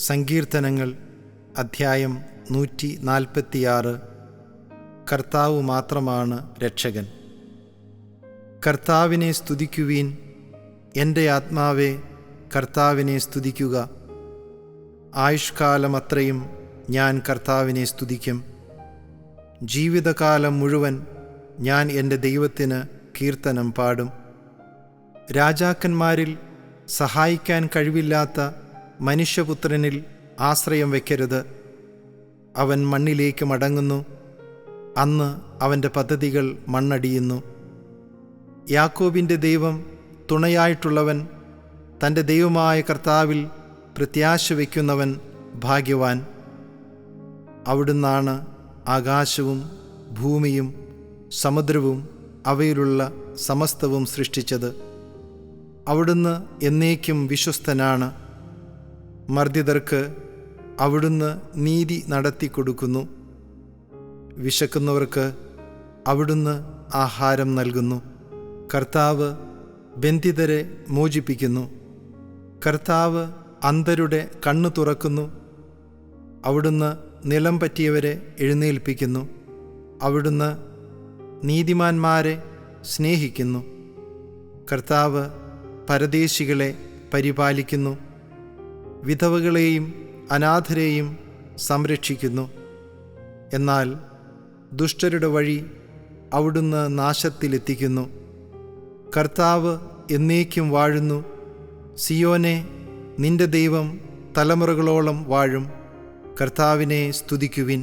സങ്കീർത്തനങ്ങൾ അധ്യായം 146. കർത്താവ് മാത്രമാണ് രക്ഷകൻ. കർത്താവിനെ സ്തുതിക്കുവീൻ, എൻ്റെ ആത്മാവേ കർത്താവിനെ സ്തുതിക്കുക. ആയുഷ്കാലമത്രയും ഞാൻ കർത്താവിനെ സ്തുതിക്കും. ജീവിതകാലം മുഴുവൻ ഞാൻ എൻ്റെ ദൈവത്തിന് കീർത്തനം പാടും. രാജാക്കന്മാരിൽ സഹായിക്കാൻ കഴിവില്ലാത്ത മനുഷ്യപുത്രനിൽ ആശ്രയം വയ്ക്കരുത്. അവൻ മണ്ണിലേക്ക് മടങ്ങുന്നു, അന്ന് അവൻ്റെ പദ്ധതികൾ മണ്ണടിയുന്നു. യാക്കോബിൻ്റെ ദൈവം തുണയായിട്ടുള്ളവൻ, തൻ്റെ ദൈവമായ കർത്താവിൽ പ്രത്യാശ വയ്ക്കുന്നവൻ ഭാഗ്യവാൻ. അവിടുന്നാണ് ആകാശവും ഭൂമിയും സമുദ്രവും അവയിലുള്ള സമസ്തവും സൃഷ്ടിച്ചത്. അവിടുന്ന് എന്നേക്കും വിശ്വസ്തനാണ്. മർദ്ദിതർക്ക് അവിടുന്ന് നീതി നടത്തിക്കൊടുക്കുന്നു. വിശക്കുന്നവർക്ക് അവിടുന്ന് ആഹാരം നൽകുന്നു. കർത്താവ് ബന്ധിതരെ മോചിപ്പിക്കുന്നു. കർത്താവ് അന്ധരുടെ കണ്ണു തുറക്കുന്നു. അവിടുന്ന് നിലം പറ്റിയവരെ എഴുന്നേൽപ്പിക്കുന്നു. അവിടുന്ന് നീതിമാന്മാരെ സ്നേഹിക്കുന്നു. കർത്താവ് പരദേശികളെ പരിപാലിക്കുന്നു. വിധവകളെയും അനാഥരെയും സംരക്ഷിക്കുന്നു. എന്നാൽ ദുഷ്ടരുടെ വഴി അവിടുന്ന് നാശത്തിലെത്തിക്കുന്നു. കർത്താവ് എന്നേക്കും വാഴുന്നു. സിയോനെ, നിന്റെ ദൈവം തലമുറകളോളം വാഴും. കർത്താവിനെ സ്തുതിക്കുവിൻ.